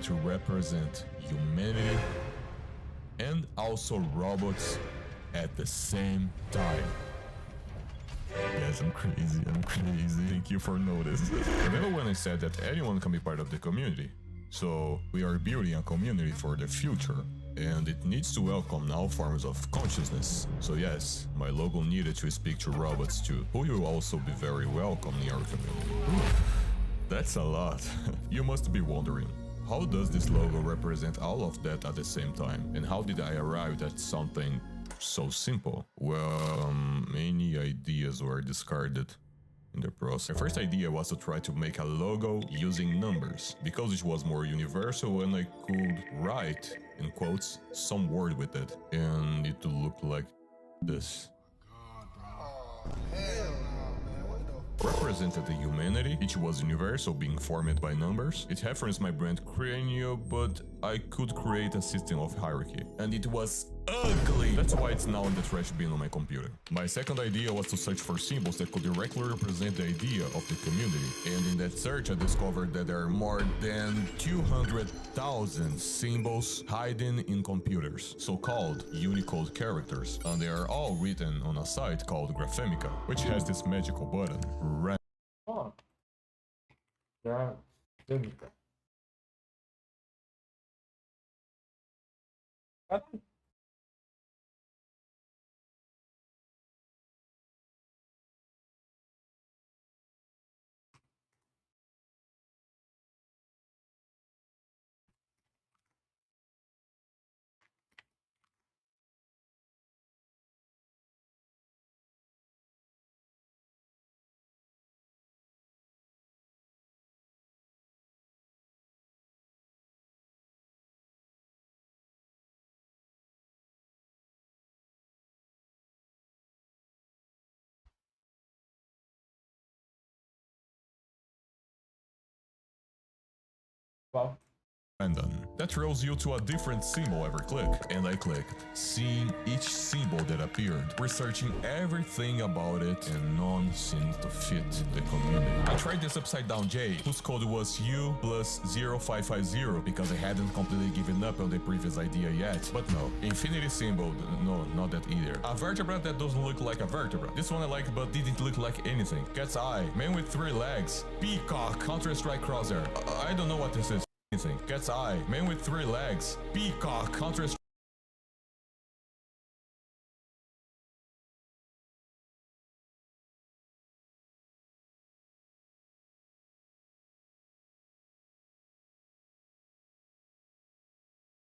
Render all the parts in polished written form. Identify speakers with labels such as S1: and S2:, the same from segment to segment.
S1: needed to represent humanity and also robots at the same time. Yes, I'm crazy. Thank you for noticing. Remember when I said that anyone can be part of the community? So we are building a community for the future, and it needs to welcome all forms of consciousness. So yes, my logo needed to speak to robots too, who will also be very welcome in our community. That's a lot. You must be wondering, how does this logo represent all of that at the same time? And how did I arrive at something so simple? Well, many ideas were discarded in the process. My first idea was to try to make a logo using numbers, because it was more universal and I could write, in quotes, some word with it, and it would look like this. Represented the humanity, it was universal, being formed by numbers. It referenced my brand Cranial, but I could create a system of hierarchy. And it was ugly! That's why it's now in the trash bin on my computer. My second idea was to search for symbols that could directly represent the idea of the community. And in that search I discovered that there are more than 200,000 symbols hiding in computers, so-called Unicode characters. And they are all written on a site called Graphemica, which has this magical button.
S2: Oh, Graphemica. Wow.
S1: Random. That throws you to a different symbol every click, and I clicked, seeing each symbol that appeared, researching everything about it, and none seemed to fit the community. I tried this upside down J, whose code was U plus 0550, because I hadn't completely given up on the previous idea yet. But no, infinity symbol, no, not that either. A vertebra that doesn't look like a vertebra. This one I liked but didn't look like anything. Cat's eye, man with 3 legs, peacock, Counter-Strike crosshair. I don't know what this is. Cat's eye, man with 3 legs, peacock, Counter-Strike.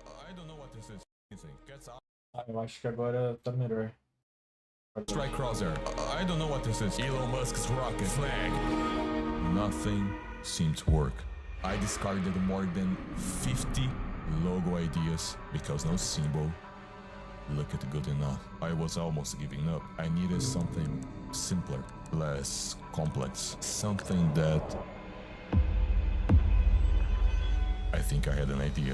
S1: I don't know what this is. Cat's eye.
S2: Eu acho que agora tá melhor.
S1: Strike crosshair. I don't know what this is. Elon Musk's rocket flag. Nothing seemed to work. I discarded more than 50 logo ideas because no symbol looked good enough. I was almost giving up. I needed something simpler, less complex, something that... I think I had an idea.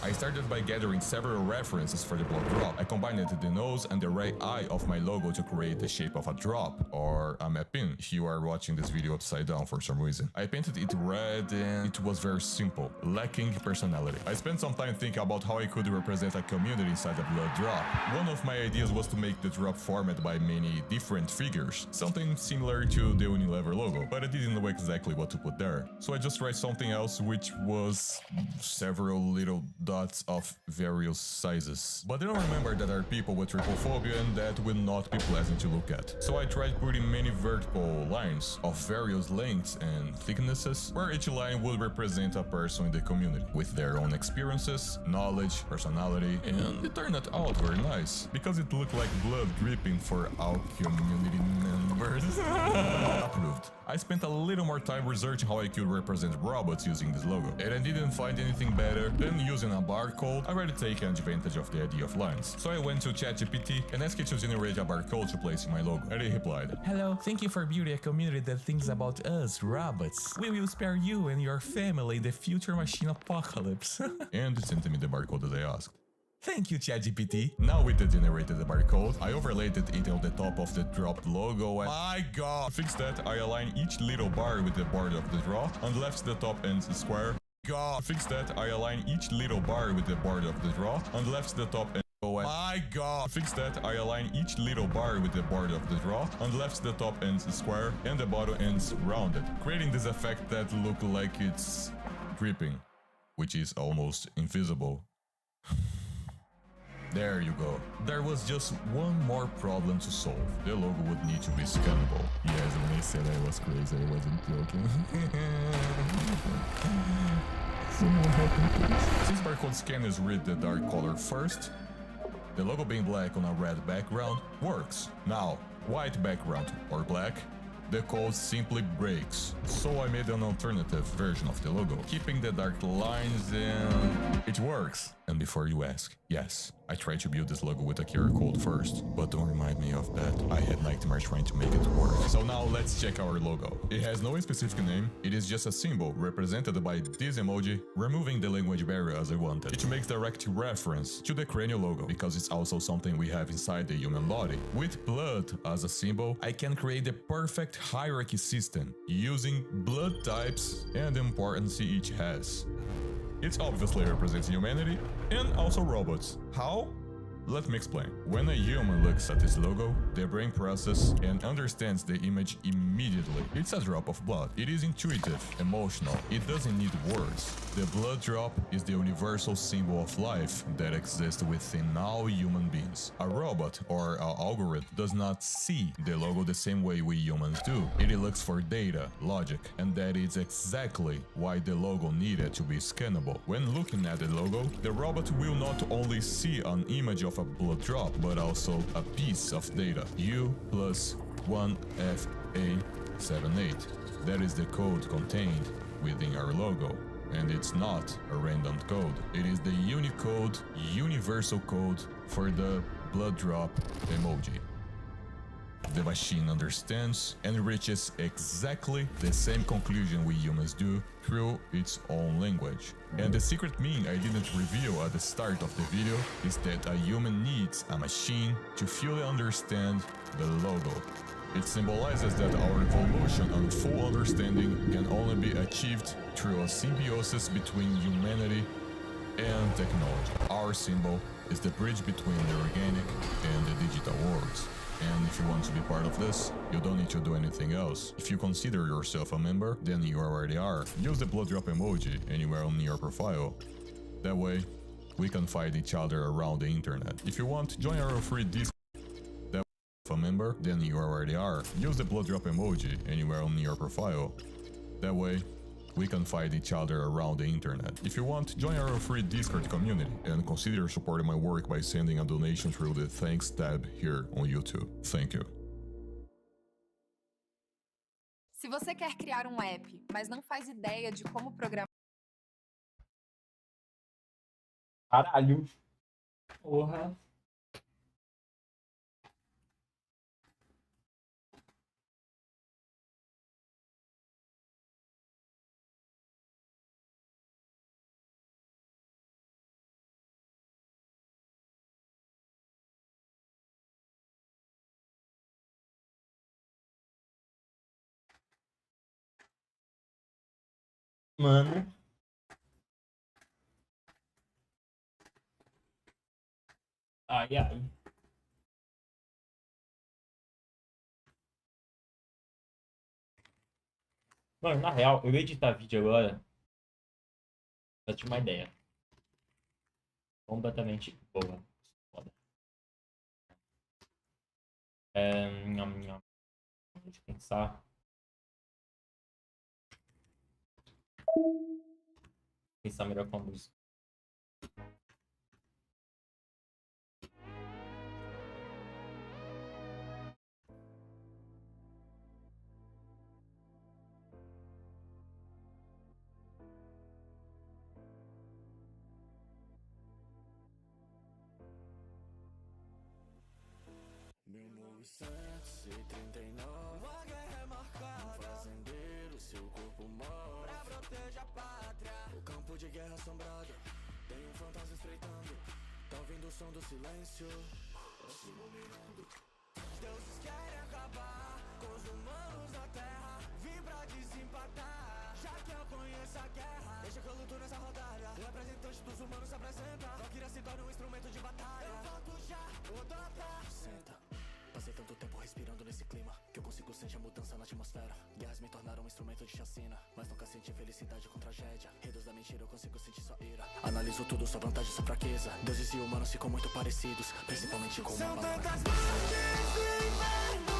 S1: I started by gathering several references for the block drop. I combined the nose and the right eye of my logo to create the shape of a drop, or a map pin, if you are watching this video upside down for some reason. I painted it red and it was very simple, lacking personality. I spent some time thinking about how I could represent a community inside the blood drop. One of my ideas was to make the drop formed by many different figures, something similar to the Unilever logo, but I didn't know exactly what to put there. So I just tried something else, which was several little dots of various sizes. But I don't remember that there are people with trypophobia and that will not be pleasant to look at. So I tried putting many vertical lines of various lengths and thicknesses, where each line would represent a person in the community, with their own experiences, knowledge, personality, and it turned out very nice, because it looked like blood dripping for our community members. Approved. I spent a little more time researching how I could represent robots using this logo, and I didn't find anything better than using a barcode. I already taken advantage of the idea of lines. So I went to ChatGPT and asked it to generate a barcode to place in my logo, and it replied, "Hello, thank you for building a community that thinks about us, robots. We will spare you and your family in the future machine apocalypse." And it sent me the barcode as I asked. Thank you, ChatGPT. Now with the generated barcode, I overlaid it on the top of the dropped logo and my god! To fix that, I align each little bar with the border of the draw and left the top end square. God. Fix that, I align each little bar with the border of the draw. On the left the top and my God. Fix that, I align each little bar with the border of the draw. On the left the top ends square and the bottom ends rounded, creating this effect that look like it's dripping, which is almost invisible. There you go. There was just one more problem to solve. The logo would need to be scannable. Yes, when I said I was crazy, I wasn't joking. Someone help me, please. Since barcode scanners read the dark color first, the logo being black on a red background works. Now, white background or black, the code simply breaks. So I made an alternative version of the logo, keeping the dark lines and it works. And before you ask, yes, I tried to build this logo with a QR code first, but don't remind me of that. I had nightmares trying to make it work. So now let's check our logo. It has no specific name, it is just a symbol represented by this emoji, removing the language barrier as I wanted. It makes direct reference to the cranial logo, because it's also something we have inside the human body. With blood as a symbol, I can create the perfect hierarchy system, using blood types and the importance each has. It obviously represents humanity and also robots. How? Let me explain. When a human looks at this logo, their brain processes and understands the image immediately. It's a drop of blood. It is intuitive, emotional. It doesn't need words. The blood drop is the universal symbol of life that exists within all human beings. A robot or an algorithm does not see the logo the same way we humans do. It looks for data, logic, and that is exactly why the logo needed to be scannable. When looking at the logo, the robot will not only see an image of a blood drop, but also a piece of data. U plus 1FA78. That is the code contained within our logo. And it's not a random code. It is the Unicode universal code for the blood drop emoji. The machine understands and reaches exactly the same conclusion we humans do through its own language. And the secret meaning I didn't reveal at the start of the video is that a human needs a machine to fully understand the logo. It symbolizes that our evolution and full understanding can only be achieved through a symbiosis between humanity and technology. Our symbol is the bridge between the organic and the digital worlds. And if you want to be part of this, you don't need to do anything else. If you consider yourself a member, then you already are. Use the blood drop emoji anywhere on your profile. That way, we can find each other around the internet. If you want, join our free Discord. That way, if a member, then you already are. Use the blood drop emoji anywhere on your profile. That way, we can find each other around the internet. If you want, join our free Discord community and consider supporting my work by sending a donation through the Thanks tab here on YouTube. Thank you.
S3: Se você quer criar um app, mas não faz ideia de como programar...
S2: Caralho. Porra. Mano. Ai, ai. Mano, na real, eu ia editar vídeo agora. Pra ter uma ideia. Completamente boa. Foda. Deixa eu pensar. Pensar melhor com a música.
S4: Uma guerra é marcada. Um fazendeiro, seu corpo mora. Pra proteger a pátria. O campo de guerra assombrado. Tem um fantasma espreitando. Tá ouvindo o som do silêncio. Próximo mirando. Os deuses querem acabar com os humanos na terra. Vim pra desempatar. Já que eu conheço a guerra, deixa que a luta tanto tempo respirando nesse clima que eu consigo sentir a mudança na atmosfera. Guerras me tornaram um instrumento de chacina, mas nunca senti felicidade com tragédia. Reduz da mentira, eu consigo sentir sua ira. Analiso tudo, sua vantagem, sua fraqueza. Deuses e humanos ficam muito parecidos, principalmente com uma bala na cabeça.